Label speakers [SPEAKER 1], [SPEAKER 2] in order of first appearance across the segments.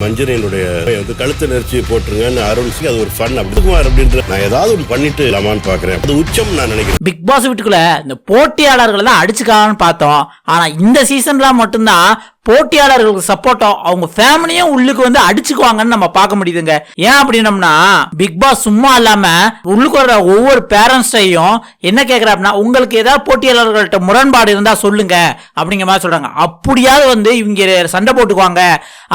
[SPEAKER 1] மஞ்சரினுடைய கழுத்து நெரிச்சி போட்டுருங்கன்னு அருண்க்கு அது ஒரு ஃபன் அப்படிக்குமார் அப்படின்ற நான் ஏதாவது ஒன்று பண்ணிட்டு இல்லாமான்னு பாக்குறேன். அது உச்சம் நான் நினைக்கிறேன்.
[SPEAKER 2] பிக் பாஸ் வீட்டுக்குள்ள இந்த போட்டியாளர்களை தான் அடிச்சுக்கான்னு பார்த்தோம். ஆனா இந்த சீசன்ல மட்டும்தான் போட்டியாளர்களுக்கு சப்போர்ட்டா அவங்க ஃபேமிலியும் உள்ளுக்கு வந்து அடிச்சுக்குவாங்கன்னு நம்ம பார்க்க முடியுதுங்க. ஏன் அப்படின்னம்னா பிக் பாஸ் சும்மா இல்லாம உள்ளுக்கு வர ஒவ்வொரு பேரண்ட்ஸையும் என்ன கேட்கிறாருன்னா உங்களுக்கு ஏதாவது போட்டியாளர்கள்ட்ட முரண்பாடு இருந்தா சொல்லுங்க அப்படிங்கிற மாதிரி சொல்றாங்க. அப்படியாவது வந்து இவங்க சண்டை போட்டுக்குவாங்க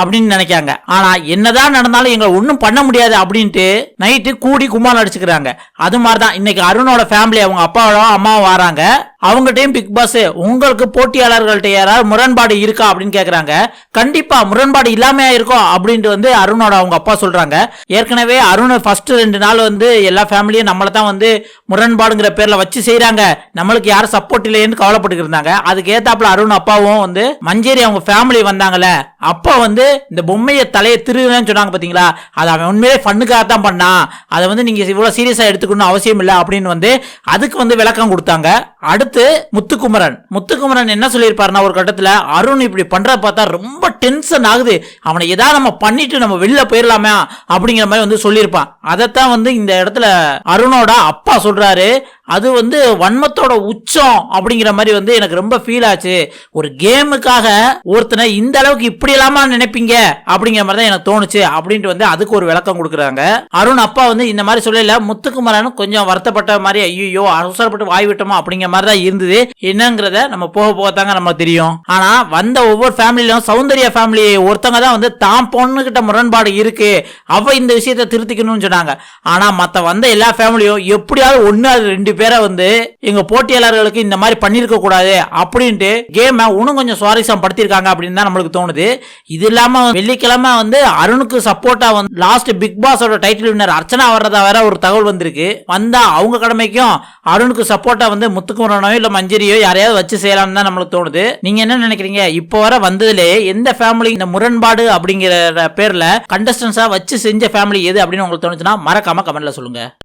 [SPEAKER 2] அப்படின்னு நினைக்காங்க. ஆனா என்னதான் நடந்தாலும் எங்களை ஒன்றும் பண்ண முடியாது அப்படின்ட்டு நைட்டு கூடி கும்மால் அடிச்சுக்கிறாங்க. அது மாதிரிதான் இன்னைக்கு அருணோட ஃபேமிலி அவங்க அப்பாவோட அம்மாவும் வராங்க. அவங்ககிட்டயும் பிக் பாஸ் உங்களுக்கு போட்டியாளர்கள்ட்ட யாராவது முரண்பாடு இருக்கா அப்படின்னு கேக்குறாங்க. கண்டிப்பா முரண்பாடு இல்லாம இருக்கும் அப்படின்ட்டு வந்து அருணோட அவங்க அப்பா சொல்றாங்க. ஏற்கனவே அருண் ஃபர்ஸ்ட் 2 நாள் வந்து எல்லா ஃபேமிலியும் நம்மள தான் வந்து முரண்பாடுங்கிற பேர்ல வச்சு செய்யறாங்க, நம்மளுக்கு யாரும் சப்போர்ட் இல்லைன்னு கவலைப்பட்டு இருந்தாங்க. அதுக்கு ஏத்தாப்புல அருண் அப்பாவும் வந்து மஞ்சேரி அவங்க ஃபேமிலி வந்தாங்கல்ல, அப்பா வந்து இந்த பொம்மையை தலையை திருன்னு சொன்னாங்க பாத்தீங்களா, அது அவன் உண்மையிலே ஃபண்ணுக்காக தான் பண்ணான், அதை வந்து நீங்க இவ்வளவு சீரியஸா எடுத்துக்கணும் அவசியம் இல்லை அப்படின்னு வந்து அதுக்கு வந்து விளக்கம் கொடுத்தாங்க. அடுத்து முத்துக்குமரன் என்ன சொல்லியிருப்பாருன்னா ஒரு கட்டத்துல அருண் இப்படி பண்ற பார்த்தா ரொம்ப டென்ஷன் ஆகுது, அவனை ஏதாவது நம்ம பண்ணிட்டு நம்ம வெளில போயிடலாமே அப்படிங்கிற மாதிரி வந்து சொல்லியிருப்பான். அதைத்தான் வந்து இந்த இடத்துல அருணோட அப்பா சொல்றாரு. அது வந்து வன்மத்தோட உச்சம் அப்படிங்கிற மாதிரி வந்து எனக்கு ரொம்ப ஃபீல் ஆச்சு. ஒரு கேமுக்காக ஒருத்தனை இந்த அளவுக்கு இப்படி இல்லாம நினைப்பீங்க அப்படிங்கிற மாதிரி தான் எனக்கு தோணுச்சு அப்படின்ட்டு வந்து அதுக்கு ஒரு விளக்கம் கொடுக்குறாங்க. அருண் அப்பா வந்து இந்த மாதிரி சொல்லல. முத்துக்குமரன் கொஞ்சம் வருத்தப்பட்ட மாதிரி ஐயோ அவசரப்பட்டு வாய் விட்டோமா அப்படிங்கிற மாதிரி தான் இருந்தது. என்னங்கிறத நம்ம போக போகத்தாங்க நம்ம தெரியும். ஆனா வந்த ஒவ்வொரு ஃபேமிலியிலும் சௌந்தர்யா ஃபேமிலி ஒருத்தங்க தான் வந்து தான் பொண்ணுகிட்ட முரண்பாடு இருக்கு, அவ இந்த விஷயத்தை திருத்திக்கணும்னு சொன்னாங்க. ஆனா மத்த வந்த எல்லா ஃபேமிலியும் எப்படியாவது 1-2 பேரை வந்து எங்க போட்டியாளர்களுக்கு இந்த மாதிரி பண்ணிருக்க கூடாது அப்படின்ட்டு கேமை இன்னும் கொஞ்சம் சுவாரஸ்யம் படுத்திருக்காங்க அப்படின்னு தான் நம்மளுக்கு தோணுது. இது இல்லாம வெள்ளிக்கிழமை வந்து அருணுக்கு சப்போர்ட்டா வந்து லாஸ்ட் பிக் பாஸோட டைட்டில் வின்னர் அர்ச்சனா வர்றதா வேற ஒரு தகவல் வந்திருக்கு. வந்தா அவங்க கடமைக்கும் அருணுக்கு சப்போர்ட்டா வந்து முத்துக்குமரனோ இல்ல மஞ்சரியோ யாரையாவது வச்சு செய்யலாம்னு தான் நம்மளுக்கு தோணுது. நீங்க என்ன நினைக்கிறீங்க? இப்போ வர வந்ததுலே எந்த ஃபேமிலி இந்த முரண்பாடு அப்படிங்கிற பேர்ல கண்டஸ்டன்ஸா வச்சு செஞ்ச ஃபேமிலி எது அப்படின்னு உங்களுக்கு தோணுச்சுன்னா மறக்காம கமெண்ட்ல சொல்லுங்க.